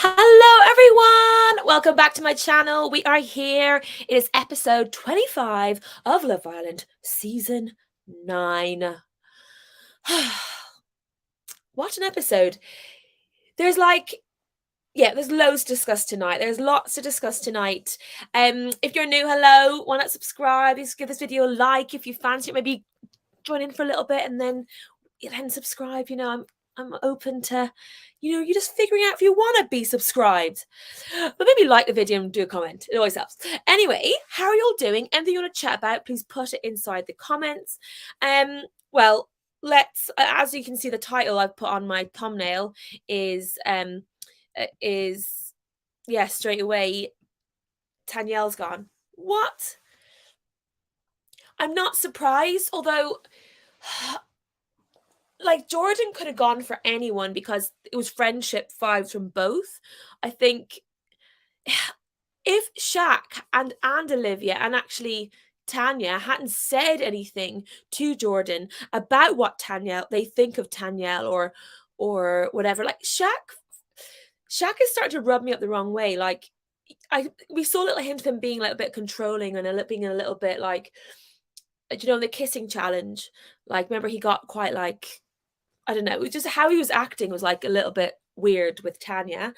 Hello, everyone! Welcome back to my channel. We are here. It is episode 25 of Love Island, season 9. What an episode. There's there's loads to discuss tonight. There's lots to discuss tonight. If you're new, hello. Why not subscribe? Just give this video a like if you fancy it. Maybe join in for a little bit and then subscribe. I'm open to, you're just figuring out if you want to be subscribed. But maybe like the video and do a comment. It always helps. Anyway, how are you all doing? Anything you want to chat about, please put it inside the comments. Well, let's, as you can see, the title I've put on my thumbnail is straight away, Tanyel's gone. What? I'm not surprised, although like Jordan could have gone for anyone because it was friendship vibes from both. I think if Shaq and Olivia and actually Tanya hadn't said anything to Jordan about what they think of Tanyel or whatever, like Shaq is starting to rub me up the wrong way. Like we saw a little hint of him being like a bit controlling and being a little bit like, the kissing challenge. Like, remember he got quite like, I don't know, it was just how he was acting was like a little bit weird with Tanya.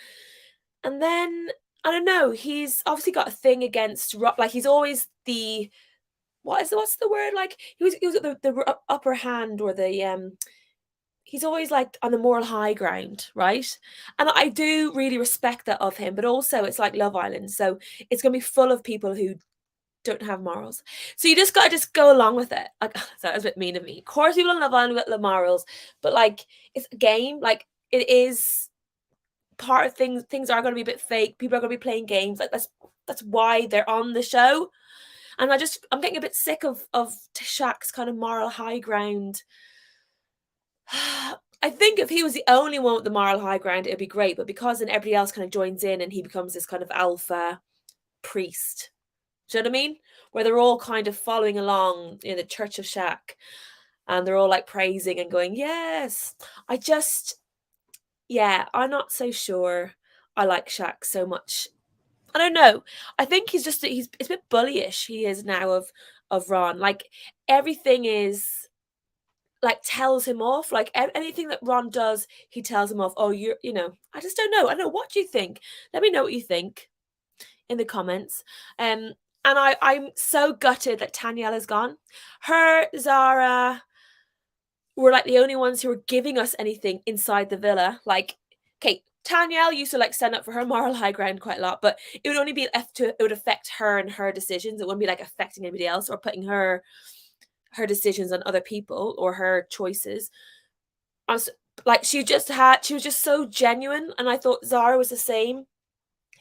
And then I don't know, he's obviously got a thing against like he's always the what's the word, like he was at the upper hand, or the he's always like on the moral high ground, right? And I do really respect that of him, but also it's like Love Island, so it's going to be full of people who don't have morals. So you just got to just go along with it. Like, that was a bit mean of me. Of course, people in Love Island with morals, but like it's a game. Like it is part of things. Things are going to be a bit fake. People are going to be playing games. Like that's why they're on the show. And I'm getting a bit sick of Shaq's kind of moral high ground. I think if he was the only one with the moral high ground, it'd be great. But because then everybody else kind of joins in and he becomes this kind of alpha priest. Do you know what I mean? Where they're all kind of following along in the Church of Shaq and they're all like praising and going, yes. I'm not so sure I like Shaq so much. I don't know. I think it's a bit bullyish. He is now of Ron. Like everything is like tells him off. Like anything that Ron does, he tells him off. Oh, I just don't know. I don't know. What do you think? Let me know what you think in the comments. And I'm so gutted that Tanyel is gone. Her, Zara, were like the only ones who were giving us anything inside the villa. Like, okay, Tanyel used to like stand up for her moral high ground quite a lot, but it would only be it would affect her and her decisions. It wouldn't be like affecting anybody else or putting her decisions on other people or her choices. Like she was just so genuine, and I thought Zara was the same.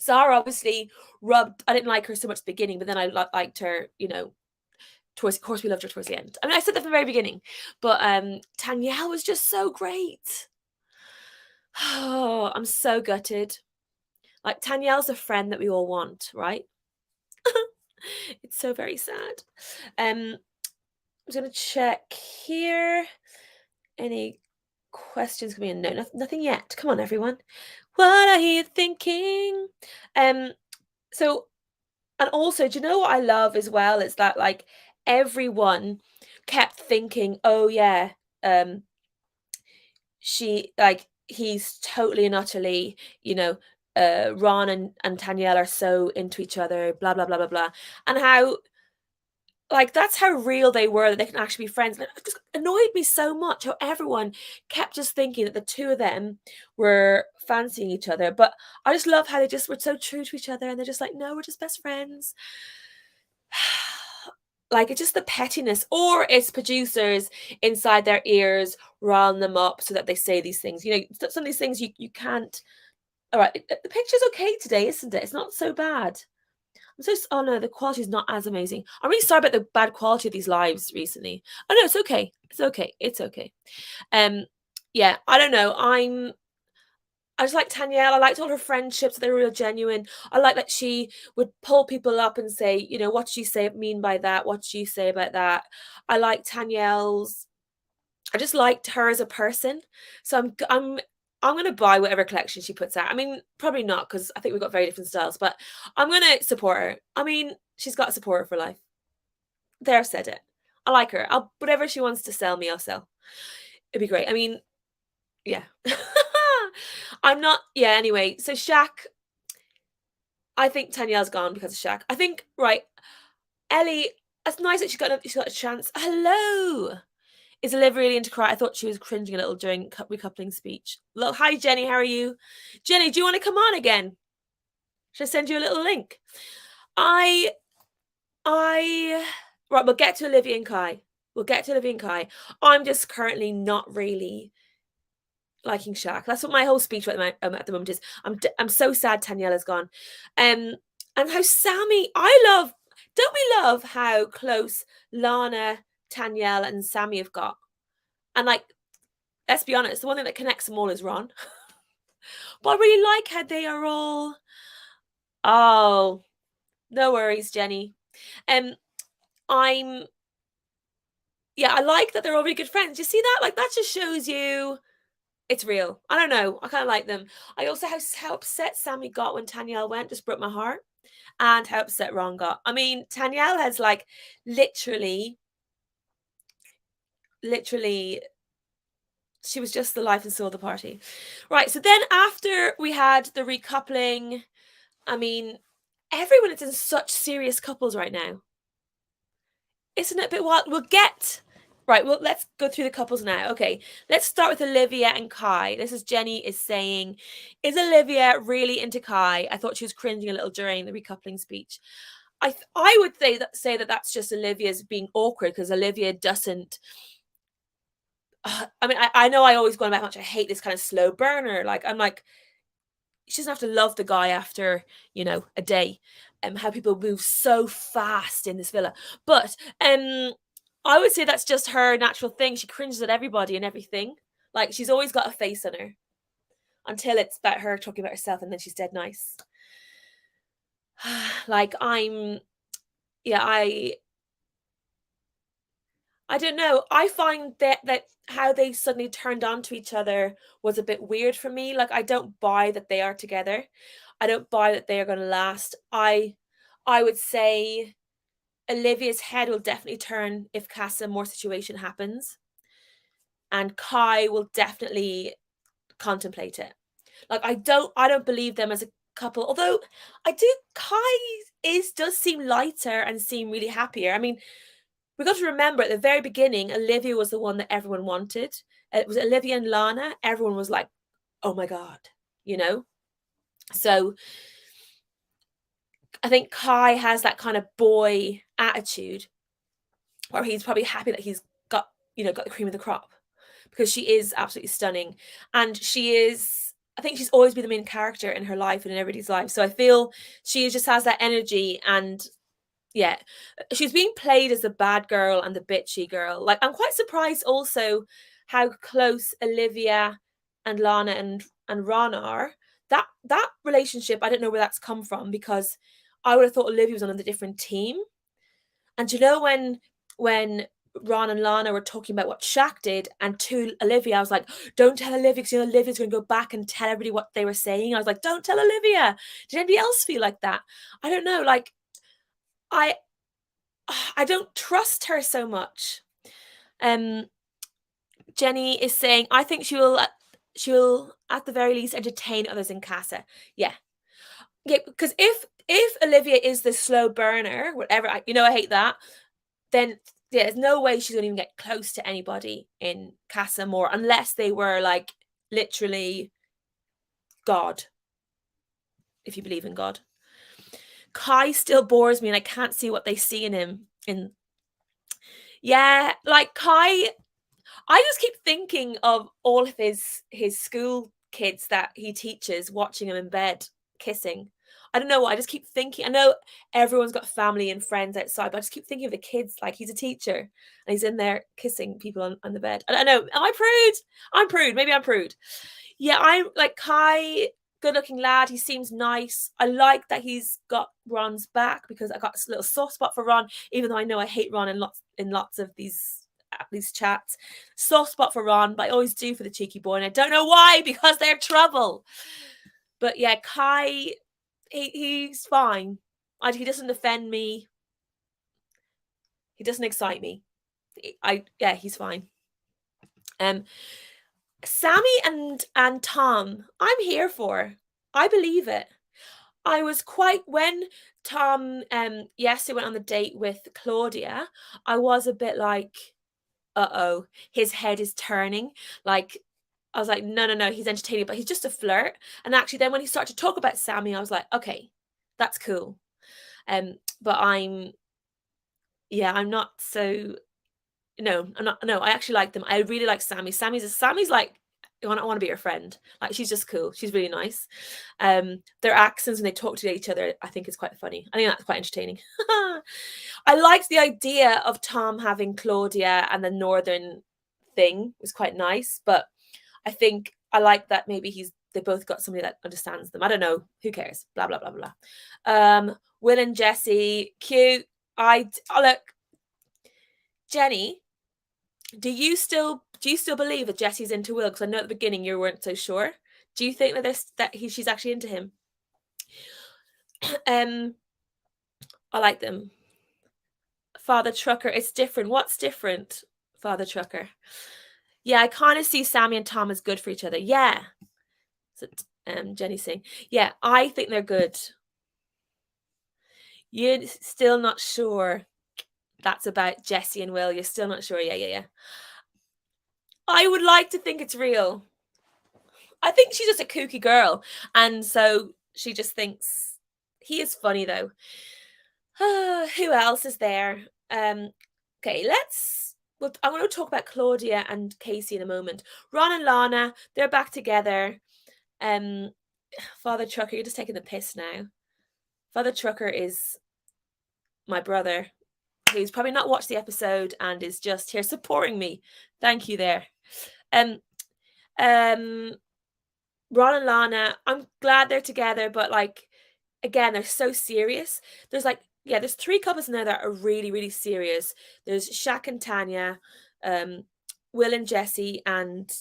Zara obviously I didn't like her so much at the beginning, but then I liked her, of course we loved her towards the end. I mean, I said that from the very beginning, but Tanyel was just so great. Oh, I'm so gutted. Like, Tanyel's a friend that we all want, right? It's so very sad. I'm just gonna check here. Any questions coming in? No, nothing yet. Come on, everyone. What are you thinking? So, and also, do you know what I love as well? Is that like everyone kept thinking, oh yeah, he's totally and utterly, Ron and Tanyel are so into each other, blah blah blah blah blah, and how like that's how real they were, that they can actually be friends. It just annoyed me so much how everyone kept just thinking that the two of them were fancying each other. But I just love how they just were so true to each other, and they're just like, no, we're just best friends. Like, it's just the pettiness, or it's producers inside their ears riling them up so that they say these things. Some of these things you can't. All right, the picture's okay today, isn't it? It's not so bad. Oh no, the quality is not as amazing. I'm really sorry about the bad quality of these lives recently. Oh no, it's okay. It's okay. It's okay. Yeah, I don't know. I just like Tanyel. I liked all her friendships. They were real genuine. I like that she would pull people up and say, what did you mean by that? What did you say about that? I like Tanyel's. I just liked her as a person. So I'm gonna buy whatever collection she puts out. I mean, probably not because I think we've got very different styles, but I'm gonna support her. I mean, she's got to support her for life. There, I've said it. I like her. I'll whatever she wants to sell me, I'll sell. It'd be great. I mean, yeah. I'm not. Yeah. Anyway, so Shaq. I think Tanyelle's gone because of Shaq. I think right. Ellie. It's nice that she's got a chance. Hello. Is Olivia really into cry? I thought she was cringing a little during recoupling speech. Look, hi Jenny, how are you? Jenny, do you want to come on again? Should I send you a little link? I right, we'll get to Olivia and Kai. We'll get to Olivia and Kai. I'm just currently not really liking Shaq. That's what my whole speech at the moment is. I'm so sad Tanyella's gone. And how Sammy, don't we love how close Lana, Tanyelle, and Sammy have got? And like, let's be honest, the one thing that connects them all is Ron. But I really like how they are all. Oh, no worries, Jenny. I like that they're all really good friends. You see that? Like that just shows you it's real. I don't know. I kind of like them. I also how upset Sammy got when Tanyelle went, just broke my heart. And how upset Ron got. I mean, Tanyelle has like literally, she was just the life and soul of the party. Right. So then after we had the recoupling, I mean, everyone is in such serious couples right now. Isn't it a bit wild? Right, well, let's go through the couples now. Okay, let's start with Olivia and Kai. This is Jenny is saying, is Olivia really into Kai? I thought she was cringing a little during the recoupling speech. I would say that that's just Olivia's being awkward because Olivia doesn't. I mean, I know I always go on about how much I hate this kind of slow burner. Like, I'm like, she doesn't have to love the guy after, a day. How people move so fast in this villa. But I would say that's just her natural thing. She cringes at everybody and everything. Like she's always got a face on her. Until it's about her talking about herself and then she's dead nice. Like I don't know. I find that how they suddenly turned on to each other was a bit weird for me. Like I don't buy that they are together. I don't buy that they are going to last. I would say Olivia's head will definitely turn if Casa more situation happens. And Kai will definitely contemplate it. Like I don't believe them as a couple. Although Kai does seem lighter and seem really happier. I mean, we got to remember at the very beginning, Olivia was the one that everyone wanted. It was Olivia and Lana. Everyone was like, oh my God, So I think Kai has that kind of boy attitude where he's probably happy that he's got the cream of the crop because she is absolutely stunning. And I think she's always been the main character in her life and in everybody's life. So I feel she just has that energy and yeah, she's being played as the bad girl and the bitchy girl. Like I'm quite surprised also how close Olivia and Lana and Ron are. That relationship, I don't know where that's come from because I would have thought Olivia was on a different team. And when Ron and Lana were talking about what Shaq did, and to Olivia, I was like, don't tell Olivia because Olivia's going to go back and tell everybody what they were saying. I was like, don't tell Olivia. Did anybody else feel like that? I don't know. Like I don't trust her so much. Jenny is saying, I think she will at the very least entertain others in Casa. Yeah, because if Olivia is the slow burner, whatever, I hate that. Then yeah, there's no way she's gonna even get close to anybody in Casa more unless they were like literally God. If you believe in God. Kai still bores me and I can't see what they see in him. Yeah, like Kai, I just keep thinking of all of his school kids that he teaches watching him in bed kissing. I don't know what, I just keep thinking. I know everyone's got family and friends outside, but I just keep thinking of the kids. Like he's a teacher and he's in there kissing people on the bed. I don't know. Am I prude? I'm prude. Maybe I'm prude. Yeah, I'm like Kai, good looking lad. He seems nice. I like that he's got Ron's back because I got a little soft spot for Ron, even though I know I hate Ron in lots of these these chats. Soft spot for Ron, but I always do for the cheeky boy, and I don't know why, because they're trouble. But yeah, Kai, he's fine. He doesn't offend me. He doesn't excite me. Yeah, he's fine. Sammy and Tom, I'm here for. I believe it. I was quite when Tom yesterday went on the date with Claudia, I was a bit like, uh-oh, his head is turning. Like I was like, no, he's entertaining, but he's just a flirt. And actually then when he started to talk about Sammy, I was like, okay, that's cool. But I'm not so I'm not. No, I actually like them. I really like Sammy. Sammy's like, I want to be her friend. Like, she's just cool. She's really nice. Their accents when they talk to each other, I think is quite funny. I think that's quite entertaining. I liked the idea of Tom having Claudia and the northern thing. It was quite nice, but I think I like that maybe they both got somebody that understands them. I don't know. Who cares? Blah blah blah blah. Will and Jesse, cute. Look, Jenny. Do you still believe that Jesse's into Will? Because I know at the beginning you weren't so sure. Do you think that she's actually into him? I like them. Father Trucker, it's different. What's different, Father Trucker? Yeah, I kind of see Sammy and Tom as good for each other. Yeah. So, Jenny's saying, yeah, I think they're good. You're still not sure that's about Jesse and Will. You're still not sure. Yeah. I would like to think it's real. I think she's just a kooky girl. And so she just thinks he is funny though. Who else is there? Okay, I'm going to talk about Claudia and Casey in a moment. Ron and Lana, they're back together. Father Trucker, you're just taking the piss now. Father Trucker is my brother, who's probably not watched the episode and is just here supporting me. Thank you there. Ron and Lana, I'm glad they're together, but like, again, they're so serious. There's 3 couples in there that are really, really serious. There's Shaq and Tanya, Will and Jesse, and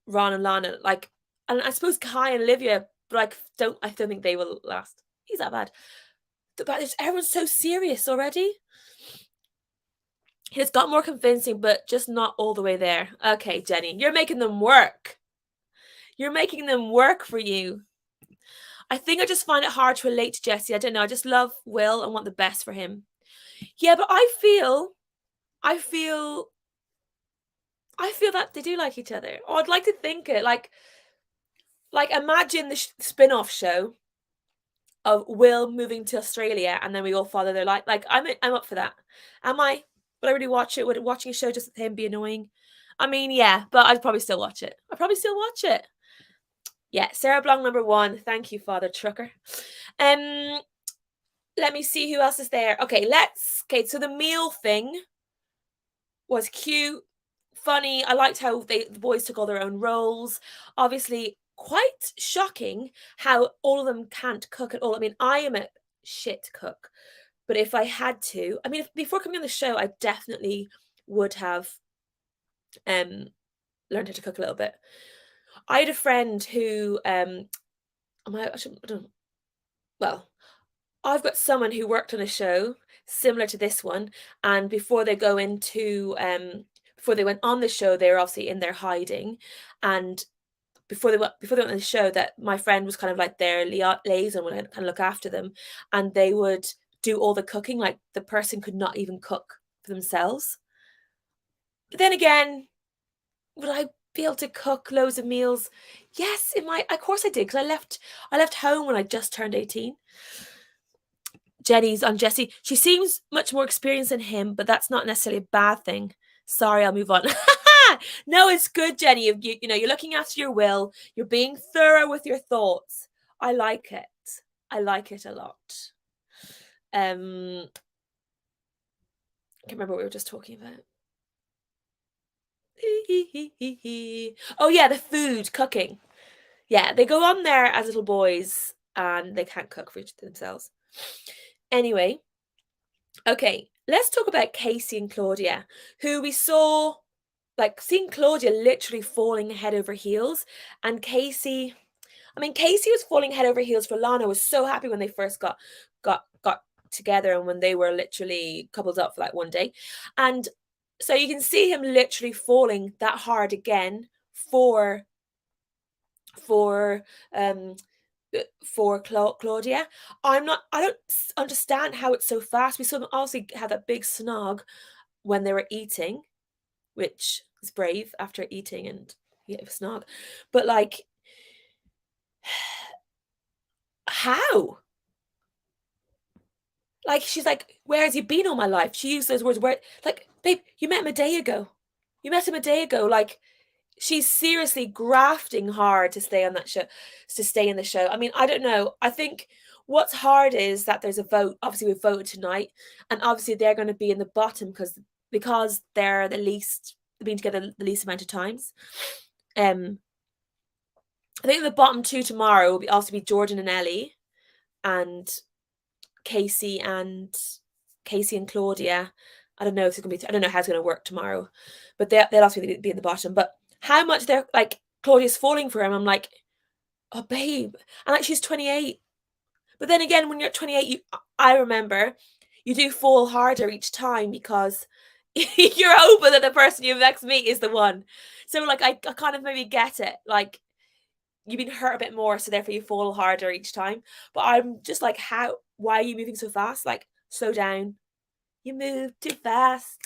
Ron and Lana. Like, and I suppose Kai and Olivia, but I don't think they will last. He's that bad. But everyone's so serious already. It's got more convincing, but just not all the way there. Okay, Jenny, you're making them work. You're making them work for you. I think I just find it hard to relate to Jesse. I don't know. I just love Will and want the best for him. Yeah, but I feel that they do like each other. Or I'd like to think it. Like imagine the spin-off show of Will moving to Australia and then we all follow their life. Like, I'm up for that. Am I? Would I really watch it? Would watching a show just with him be annoying? I mean, yeah, but I'd probably still watch it. Yeah, Sarah Blanc number 1. Thank you, Father Trucker. Let me see who else is there. Okay, so the meal thing was cute, funny. I liked how the boys took all their own roles. Obviously, quite shocking how all of them can't cook at all. I mean, I am a shit cook, but if I had to, I mean, before coming on the show, I definitely would have learned how to cook a little bit. I had a friend who I've got someone who worked on a show similar to this one, and before they went on the show, they were obviously in there hiding, and before they went on the show, that my friend was kind of like their liaison, would kind of look after them, and they would do all the cooking. Like, the person could not even cook for themselves. But then again, would I be able to cook loads of meals? Yes, of course I did, because I left home when I just turned 18. Jenny's on Jesse. She seems much more experienced than him, but that's not necessarily a bad thing. Sorry, I'll move on. No, it's good, Jenny. You're looking after your Will. You're being thorough with your thoughts. I like it. I like it a lot. I can't remember what we were just talking about. Oh yeah, the food, cooking. Yeah, they go on there as little boys and they can't cook for themselves. Anyway, okay, Let's talk about Casey and Claudia, who we saw, like, seeing Claudia literally falling head over heels, and Casey, I mean, Casey was falling head over heels for Lana, was so happy when they first got together and when they were literally coupled up for like one day. And so you can see him literally falling that hard again for for um Claudia. I don't understand how it's so fast. We saw them obviously have that big snog when they were eating, which is brave after eating and yeah, it was snog. But like, how? Like, she's like, "Where has he been all my life?" She used those words. Where, like, babe, you met him a day ago. You met him a day ago. Like, she's seriously grafting hard to stay on that show, to stay in the show. I mean, I don't know. I think what's hard is that there's a vote. Obviously, we voted tonight, and obviously they're going to be in the bottom because they're the least, they've been together the least amount of times. I think the bottom two tomorrow will also be Jordan and Ellie, and Casey and Casey and Claudia. I don't know if it's gonna be. I don't know how it's gonna work tomorrow, but they'll also be in the bottom. But how much they're like Claudia's falling for him, I'm like, oh babe, and like she's 28. But then again, when you're at 28, I remember you do fall harder each time because you're hoping that the person you next meet is the one. So like I kind of maybe get it. Like you've been hurt a bit more, so therefore you fall harder each time. But I'm just like, how? Why are you moving so fast? Like, slow down. You move too fast.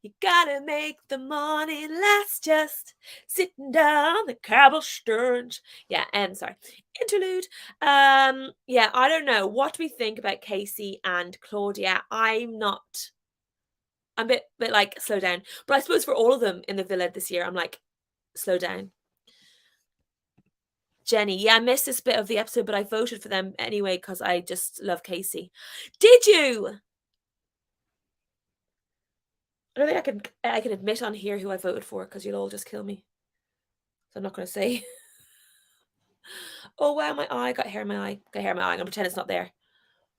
You gotta make the morning last. Just sitting down the cobblestones. Yeah, and sorry, interlude. Yeah, I don't know. What do we think about Casey and Claudia? I'm a bit like slow down. But I suppose for all of them in the villa this year, I'm like, slow down. Jenny, yeah, I missed this bit of the episode, but I voted for them anyway because I just love Casey. Did you? I don't think I can admit on here who I voted for because you'll all just kill me. So I'm not going to say. Oh wow, my eye, got hair in my eye, got hair in my eye. I'm gonna pretend it's not there.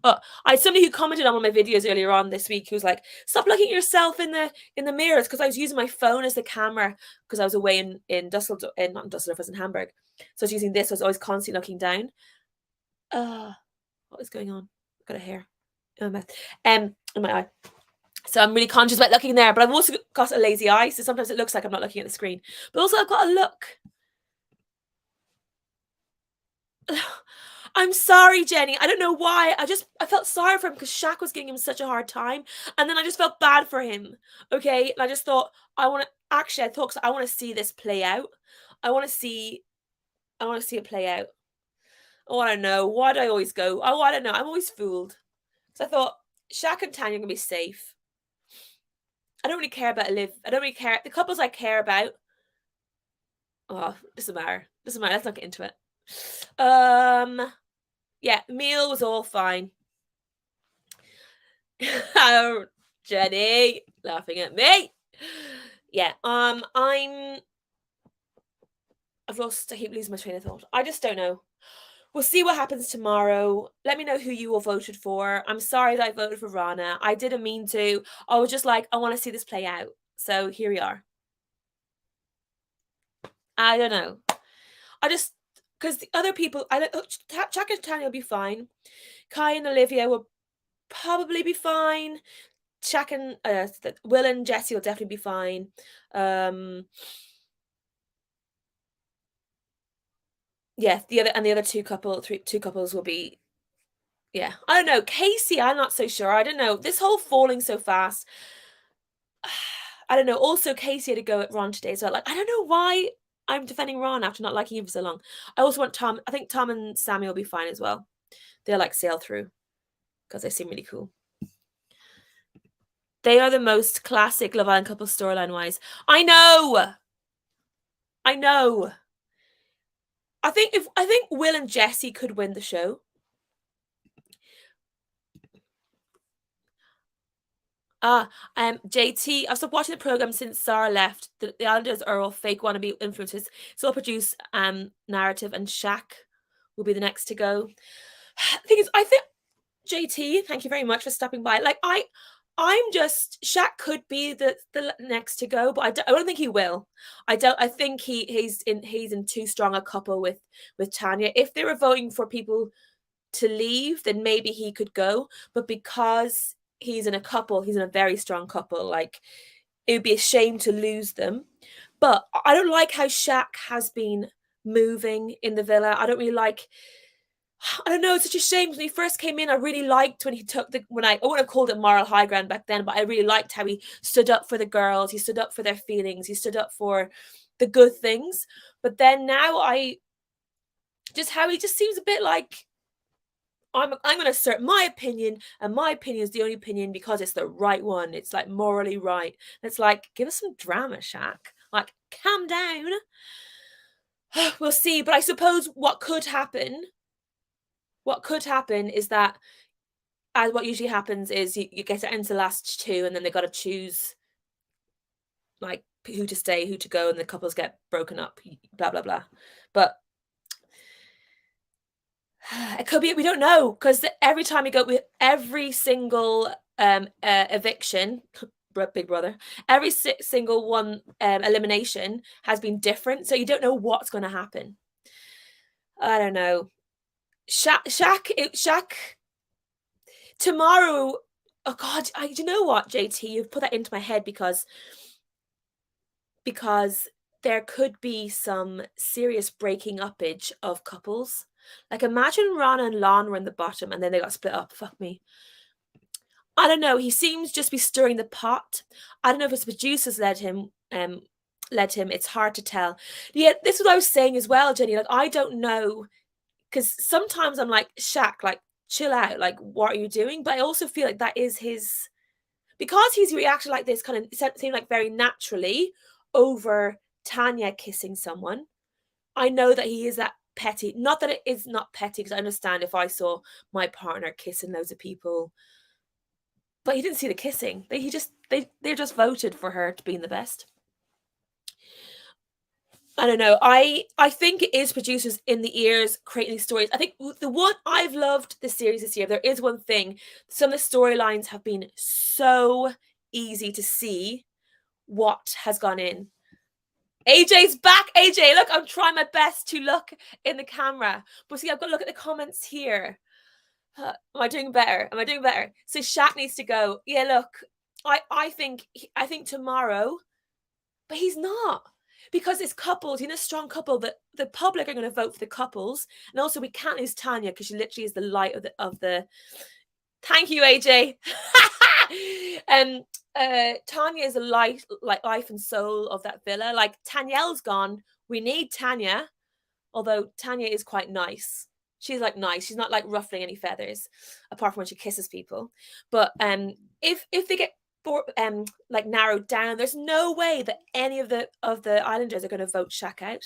Oh, I had somebody who commented on one of my videos earlier on this week who's like, "Stop looking at yourself in the mirrors," because I was using my phone as the camera because I was away in Dusseldorf, not in Dusseldorf, I was in Hamburg. So I was using this. So I was always constantly looking down. What is going on? I've got a hair in my mouth, in my eye. So I'm really conscious about looking there. But I've also got a lazy eye, so sometimes it looks like I'm not looking at the screen. But also I've got to look. I'm sorry, Jenny. I don't know why. I felt sorry for him because Shaq was giving him such a hard time, and then I just felt bad for him. Okay, and I just thought I want to. Actually, I thought 'cause I want to see this play out. I want to see. I want to see it play out. Oh, I don't know. Why do I always go? Oh, I don't know. I'm always fooled. So I thought Shaq and Tanya are gonna be safe. I don't really care about Liv. I don't really care. The couples I care about. Oh, doesn't matter. Doesn't matter. Let's not get into it. Yeah, meal was all fine. Oh, Jenny laughing at me. Yeah, I keep losing my train of thought. I just don't know. We'll see what happens tomorrow. Let me know who you all voted for. I'm sorry that I voted for Rana. I didn't mean to. I was just like, I want to see this play out. So here we are. I don't know. I just because the other people, I don't. Jack and Tanya will be fine. Kai and Olivia will probably be fine. Jack and Will and Jesse will definitely be fine. Yeah, the other two couples will be. Yeah, I don't know. Casey, I'm not so sure. I don't know. This whole falling so fast. I don't know. Also, Casey had to go at Ron today as well. Like, I don't know why I'm defending Ron after not liking him for so long. I also want Tom. I think Tom and Sammy will be fine as well. They'll like sail through because they seem really cool. They are the most classic Love Island couple storyline wise. I know. I know. I think Will and Jesse could win the show. JT, I've stopped watching the program since Sarah left. The Islanders are all fake wannabe influencers. It's all produced narrative, and Shaq will be the next to go. The thing is, I think JT, thank you very much for stopping by. Like I'm just Shaq could be the next to go, but I don't think he will. I don't. I think he's in too strong a couple with Tanya. If they were voting for people to leave, then maybe he could go. But because he's in a couple, he's in a very strong couple. Like it would be a shame to lose them. But I don't like how Shaq has been moving in the villa. I don't really like. I don't know. It's such a shame. When he first came in, I really liked when he took the when I wouldn't have called it moral high ground back then, but I really liked how he stood up for the girls. He stood up for their feelings. He stood up for the good things. But then now I just how he just seems a bit like I'm going to assert my opinion, and my opinion is the only opinion because it's the right one. It's like morally right. And it's like, give us some drama, Shaq. Like, calm down. We'll see. But I suppose what could happen is that, as what usually happens is you get it into the last two, and then they got to choose like who to stay, who to go, and the couples get broken up. Blah blah blah. But it could be we don't know because every time we go with every single eviction, Big Brother, every single one elimination has been different, so you don't know what's going to happen. I don't know. Shaq tomorrow. Oh God, you know what, JT? You've put that into my head because there could be some serious breaking uppage of couples. Like imagine Ron and Lon were in the bottom and then they got split up. Fuck me. I don't know. He seems just be stirring the pot. I don't know if his producers led him. It's hard to tell. Yeah, this is what I was saying as well, Jenny. Like I don't know. Because sometimes I'm like, Shaq, like chill out. Like, what are you doing? But I also feel like that is his because he's reacted like this kind of seemed like very naturally over Tanya kissing someone. I know that he is that petty. Not that it is not petty, because I understand if I saw my partner kissing loads of people, but he didn't see the kissing. They just voted for her to be the best. I don't know. I think it is producers in the ears creating these stories. I think the one I've loved this series this year. There is one thing. Some of the storylines have been so easy to see what has gone in. AJ's back. AJ, look, I'm trying my best to look in the camera. But see, I've got to look at the comments here. Am I doing better? Am I doing better? So Shaq needs to go. Yeah, look, I think tomorrow, but he's not. Because it's couples, a strong couple that the public are going to vote for the couples. And also we can't lose Tanya because she literally is the light of the thank you, AJ. Tanya is a light, like life and soul of that villa. Like Tanyelle's gone. We need Tanya, although Tanya is quite nice. She's like nice. She's not like ruffling any feathers, apart from when she kisses people. But if they get like narrowed down, there's no way that any of the Islanders are going to vote Shaq out.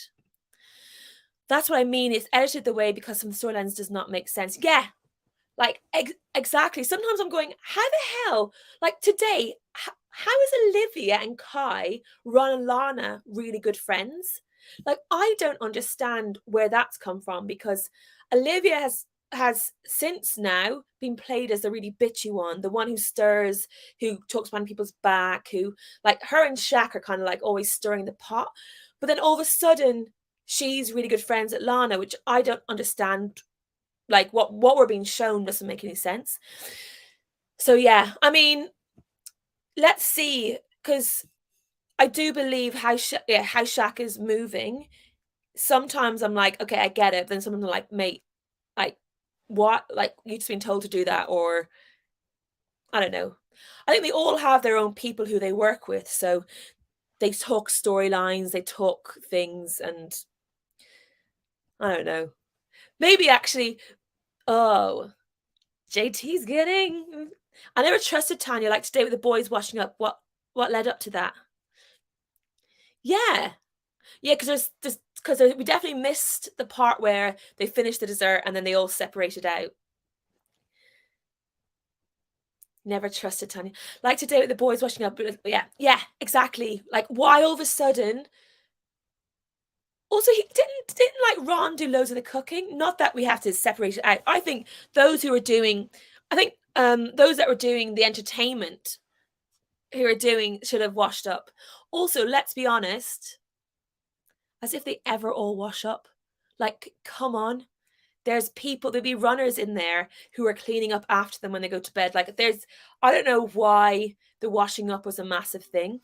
That's what I mean. It's edited the way because some storylines does not make sense. Yeah, like exactly. Sometimes I'm going, how the hell? Like today, how is Olivia and Kai, Ron and Lana really good friends? Like I don't understand where that's come from because Olivia has since now been played as the really bitchy one, the one who stirs, who talks behind people's back, who like her and Shaq are kind of like always stirring the pot. But then all of a sudden, she's really good friends at Lana, which I don't understand. Like what we're being shown doesn't make any sense. So yeah, I mean, let's see, because I do believe how Shaq is moving. Sometimes I'm like, okay, I get it. Then someone's like, mate, like what? Like you've just been told to do that, or I don't know. I think they all have their own people who they work with, so they talk storylines, they talk things, and I don't know. Maybe actually, oh, JT's getting. I never trusted Tanya. Like today with the boys washing up. What led up to that? Yeah, yeah, because we definitely missed the part where they finished the dessert and then they all separated out. Never trusted Tanya. Like today with the boys washing up. Yeah, exactly. Like why all of a sudden? Also, he didn't like Ron do loads of the cooking. Not that we have to separate it out. I think those who are doing, I think those that were doing the entertainment who are doing should have washed up. Also, let's be honest, as if they ever all wash up. Like, come on. There'll be runners in there who are cleaning up after them when they go to bed. Like, I don't know why the washing up was a massive thing.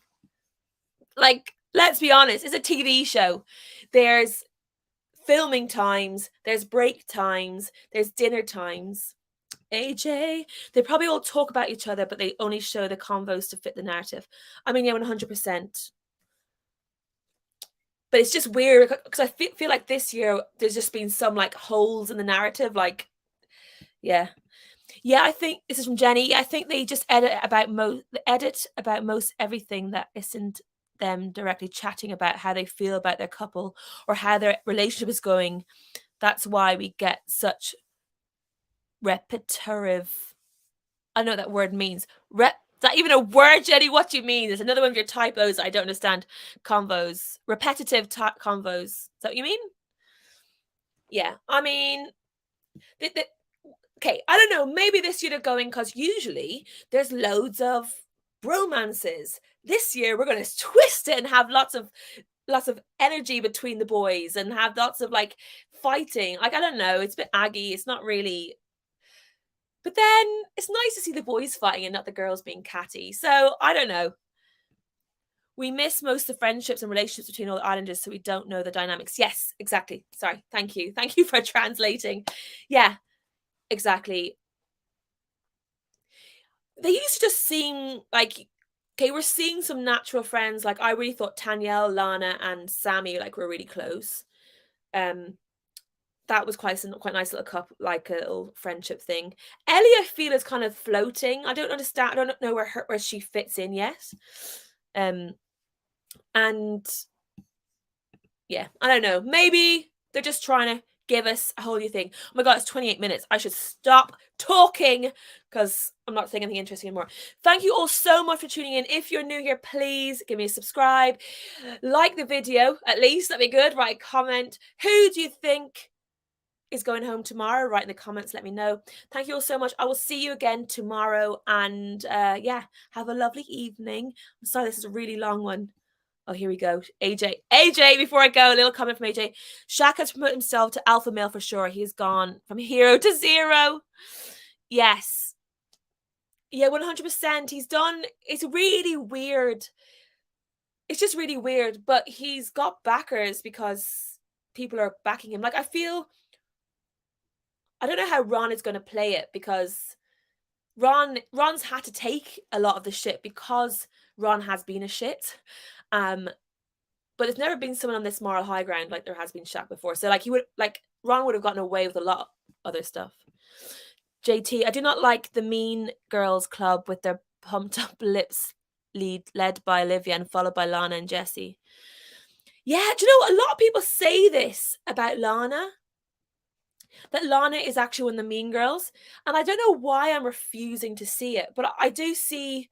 Like, let's be honest, it's a TV show. There's filming times, there's break times, there's dinner times. AJ, they probably all talk about each other, but they only show the convos to fit the narrative. I mean, yeah, 100%. But it's just weird because I feel like this year there's just been some like holes in the narrative. Like, yeah, yeah. I think this is from Jenny. I think they just edit about most everything that isn't them directly chatting about how they feel about their couple or how their relationship is going. That's why we get such repetitive. I know what that word means. Is that even a word, Jenny? What do you mean? There's another one of your typos I don't understand. Convos. Repetitive convos. Is that what you mean? Yeah. I mean, okay, I don't know. Maybe this year they're going because usually there's loads of romances. This year we're going to twist it and have lots of energy between the boys and have lots of like fighting. Like, I don't know. It's a bit aggy. It's not really. But then it's nice to see the boys fighting and not the girls being catty. So I don't know. We miss most of the friendships and relationships between all the islanders, so we don't know the dynamics. Yes, exactly. Sorry. Thank you. Thank you for translating. Yeah, exactly. They used to just seem like, okay, we're seeing some natural friends. Like, I really thought Tanyelle, Lana, and Sammy like were really close. Um, that was quite nice little couple, like a little friendship thing. Ellie, I feel, is kind of floating. I don't understand. I don't know where she fits in yet. And yeah, I don't know. Maybe they're just trying to give us a whole new thing. Oh my god, it's 28 minutes. I should stop talking because I'm not saying anything interesting anymore. Thank you all so much for tuning in. If you're new here, please give me a subscribe. Like the video, at least. That'd be good. Write a comment. Who do you think is going home tomorrow? Write in the comments, let me know. Thank you all so much. I will see you again tomorrow. And yeah, have a lovely evening. I'm sorry, this is a really long one. Oh, here we go. AJ, before I go, a little comment from AJ. Shaq has promoted himself to alpha male for sure. He's gone from hero to zero. Yes. Yeah, 100%. He's done. It's really weird. It's just really weird. But he's got backers because people are backing him. Like, I don't know how Ron is going to play it because Ron's had to take a lot of the shit because Ron has been a shit. But there's never been someone on this moral high ground like there has been Shaq before. So like Ron would have gotten away with a lot of other stuff. JT, I do not like the Mean Girls Club with their pumped up lips led by Olivia and followed by Lana and Jessie. Yeah, do you know a lot of people say this about Lana? That Lana is actually one of the Mean Girls. And I don't know why I'm refusing to see it, but I do see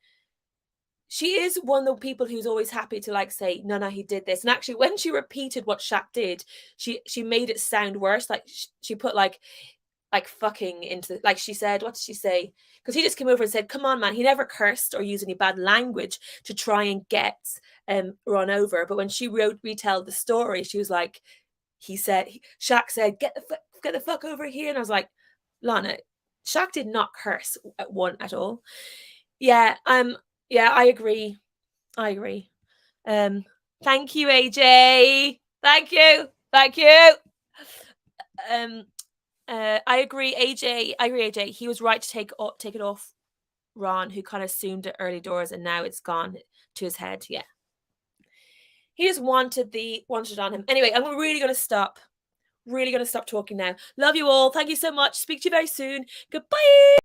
she is one of the people who's always happy to like say, no, he did this. And actually, when she repeated what Shaq did, she made it sound worse. Like she put like fucking into like she said, what did she say? Because he just came over and said, come on, man. He never cursed or used any bad language to try and get Ron over. But when she retelled the story, she was like, Shaq said, get the fuck over here. And I was like, Lana, Shaq did not curse at all. Yeah, yeah, I agree. Thank you, AJ. Thank you. I agree, AJ. He was right to take it off Ron, who kind of assumed it early doors, and now it's gone to his head. Yeah, he just wanted it on him. Anyway, I'm really gonna stop. Really gonna stop talking now. Love you all. Thank you so much. Speak to you very soon. Goodbye.